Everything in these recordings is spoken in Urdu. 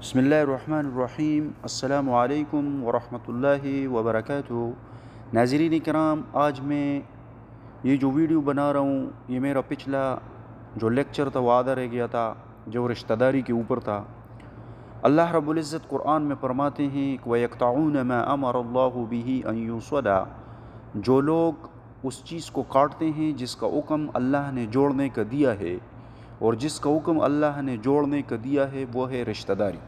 بسم اللہ الرحمن الرحیم۔ السلام علیکم ورحمۃ اللہ وبرکاتہ۔ ناظرین کرام، آج میں یہ جو ویڈیو بنا رہا ہوں یہ میرا پچھلا جو لیکچر تھا وہ آدھا رہ گیا تھا، جو رشتہ داری کے اوپر تھا۔ اللہ رب العزت قرآن میں فرماتے ہیں وَيَقْطَعُونَ مَا أَمَرَ اللَّهُ بِهِ أَن يُوصَلَ، جو لوگ اس چیز کو کاٹتے ہیں جس کا حکم اللہ نے جوڑنے کا دیا ہے، اور جس کا حکم اللہ نے جوڑنے کا دیا ہے وہ ہے رشتہ داری۔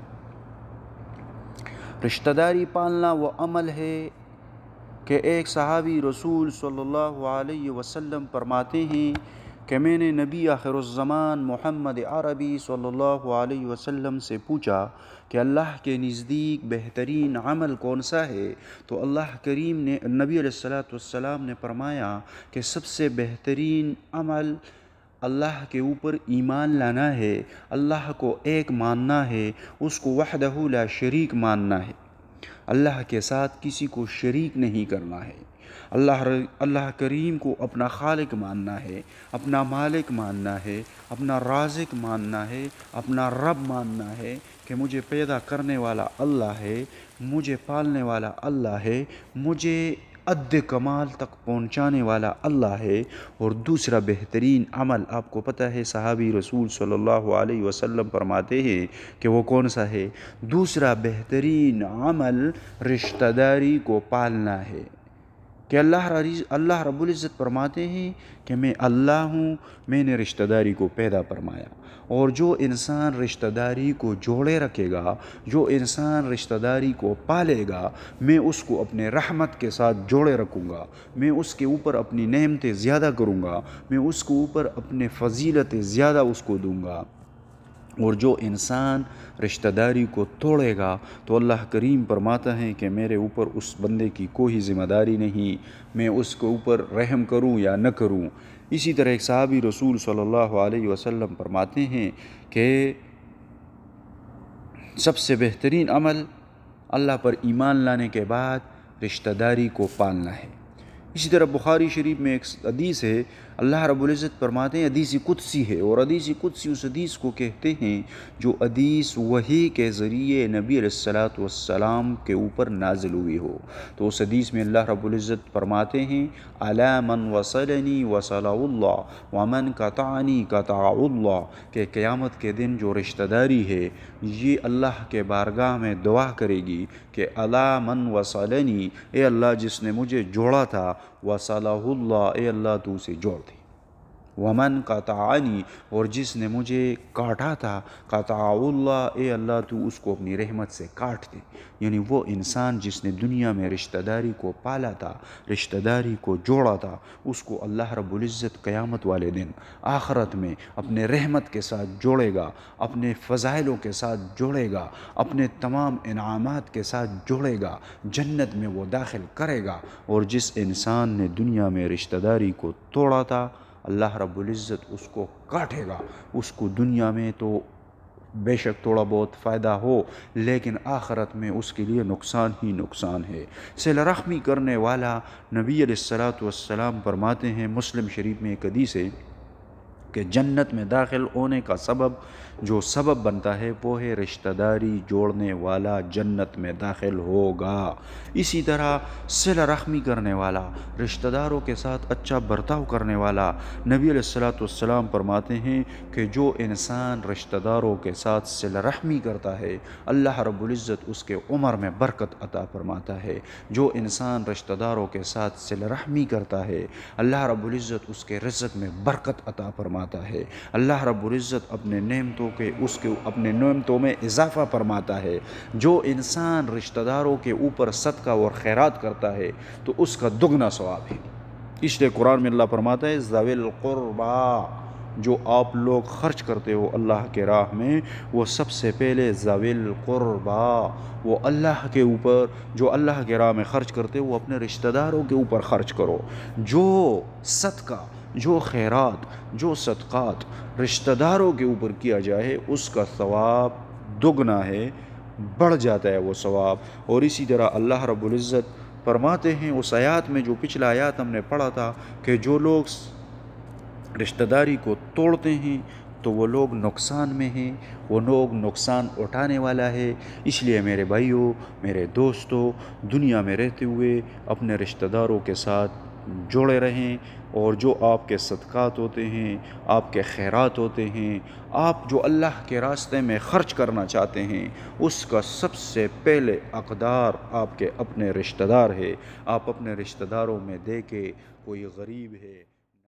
رشتہ داری پالنا وہ عمل ہے کہ ایک صحابی رسول صلی اللہ علیہ وسلم فرماتے ہیں کہ میں نے نبی آخر الزمان محمد عربی صلی اللہ علیہ وسلم سے پوچھا کہ اللہ کے نزدیک بہترین عمل کون سا ہے، تو اللہ کریم نے نبی علیہ السلام نے فرمایا کہ سب سے بہترین عمل اللہ کے اوپر ایمان لانا ہے، اللہ کو ایک ماننا ہے، اس کو وحدہ لا شریک ماننا ہے، اللہ کے ساتھ کسی کو شریک نہیں کرنا ہے، اللہ کریم کو اپنا خالق ماننا ہے، اپنا مالک ماننا ہے، اپنا رازق ماننا ہے، اپنا رب ماننا ہے کہ مجھے پیدا کرنے والا اللہ ہے، مجھے پالنے والا اللہ ہے، مجھے عد کمال تک پہنچانے والا اللہ ہے۔ اور دوسرا بہترین عمل آپ کو پتہ ہے، صحابی رسول صلی اللہ علیہ وسلم فرماتے ہیں کہ وہ کون سا ہے؟ دوسرا بہترین عمل رشتہ داری کو پالنا ہے، کہ اللہ رب العزت فرماتے ہیں کہ میں اللہ ہوں، میں نے رشتہ داری کو پیدا فرمایا، اور جو انسان رشتہ داری کو جوڑے رکھے گا، جو انسان رشتہ داری کو پالے گا، میں اس کو اپنے رحمت کے ساتھ جوڑے رکھوں گا، میں اس کے اوپر اپنی نعمتیں زیادہ کروں گا، میں اس کے اوپر اپنے فضیلتیں زیادہ اس کو دوں گا۔ اور جو انسان رشتہ داری کو توڑے گا تو اللہ کریم فرماتا ہے کہ میرے اوپر اس بندے کی کوئی ذمہ داری نہیں، میں اس کے اوپر رحم کروں یا نہ کروں۔ اسی طرح ایک صحابی رسول صلی اللہ علیہ وسلم فرماتے ہیں کہ سب سے بہترین عمل اللہ پر ایمان لانے کے بعد رشتہ داری کو پالنا ہے۔ اسی طرح بخاری شریف میں ایک حدیث ہے، اللہ رب العزت فرماتے ہیں، حدیث قدسی ہے، اور حدیث قدسی اس حدیث کو کہتے ہیں جو حدیث وحی کے ذریعے نبی علیہ السلام کے اوپر نازل ہوئی ہو۔ تو اس حدیث میں اللہ رب العزت فرماتے ہیں الا من وصلنی وصل اللہ ومن قطعنی قطع اللہ، کہ قیامت کے دن جو رشتہ داری ہے یہ اللہ کے بارگاہ میں دعا کرے گی کہ الا من وصلنی، اے اللہ جس نے مجھے جوڑا تھا، وصلہ اللہ، اے اللہ تو اسے جوڑ دے، ومن قطعنی، اور جس نے مجھے کاٹا تھا، قطع اللہ، اے اللہ تو اس کو اپنی رحمت سے کاٹ دے۔ یعنی وہ انسان جس نے دنیا میں رشتہ داری کو پالا تھا، رشتہ داری کو جوڑا تھا، اس کو اللہ رب العزت قیامت والے دن آخرت میں اپنے رحمت کے ساتھ جوڑے گا، اپنے فضائلوں کے ساتھ جوڑے گا، اپنے تمام انعامات کے ساتھ جوڑے گا، جنت میں وہ داخل کرے گا۔ اور جس انسان نے دنیا میں رشتہ داری کو توڑا تھا، اللہ رب العزت اس کو کاٹے گا، اس کو دنیا میں تو بے شک تھوڑا بہت فائدہ ہو، لیکن آخرت میں اس کے لیے نقصان ہی نقصان ہے۔ صلہ رحمی کرنے والا نبی علیہ السلام فرماتے ہیں، مسلم شریف میں ایک حدیث ہے کہ جنت میں داخل ہونے کا جو سبب بنتا ہے وہ ہے رشتہ داری جوڑنے والا جنت میں داخل ہوگا۔ اسی طرح صلہ رحمی کرنے والا، رشتہ داروں کے ساتھ اچھا برتاؤ کرنے والا، نبی علیہ السلام فرماتے ہیں کہ جو انسان رشتہ داروں کے ساتھ صلہ رحمی کرتا ہے، اللہ رب العزت اس کے عمر میں برکت عطا فرماتا ہے۔ جو انسان رشتہ داروں کے ساتھ صلہ رحمی کرتا ہے، اللہ رب العزت اس کے رزق میں برکت عطا فرماتا ہے، اللہ رب العزت اپنے نعمتوں میں اضافہ فرماتا ہے۔ جو انسان رشتہ داروں کے اوپر صدقہ اور خیرات کرتا ہے تو اس کا دگنا ثواب ہے۔ اس لیے قرآن میں اللہ فرماتا ہے ذوی القربیٰ، جو آپ لوگ خرچ کرتے ہو اللہ کے راہ میں، وہ سب سے پہلے ذوی القربیٰ، وہ اللہ کے اوپر، جو اللہ کے راہ میں خرچ کرتے ہو وہ اپنے رشتہ داروں کے اوپر خرچ کرو۔ جو صدقہ، جو خیرات، جو صدقات رشتہ داروں کے اوپر کیا جائے اس کا ثواب دگنا ہے، بڑھ جاتا ہے وہ ثواب۔ اور اسی طرح اللہ رب العزت فرماتے ہیں اس آیات میں، جو پچھلا آیات ہم نے پڑھا تھا، کہ جو لوگ رشتہ داری کو توڑتے ہیں تو وہ لوگ نقصان میں ہیں، وہ لوگ نقصان اٹھانے والا ہے۔ اس لیے میرے بھائیوں، میرے دوستوں، دنیا میں رہتے ہوئے اپنے رشتہ داروں کے ساتھ جڑے رہیں، اور جو آپ کے صدقات ہوتے ہیں، آپ کے خیرات ہوتے ہیں، آپ جو اللہ کے راستے میں خرچ کرنا چاہتے ہیں، اس کا سب سے پہلے حقدار آپ کے اپنے رشتہ دار ہے۔ آپ اپنے رشتہ داروں میں دیکھیں، کوئی غریب ہے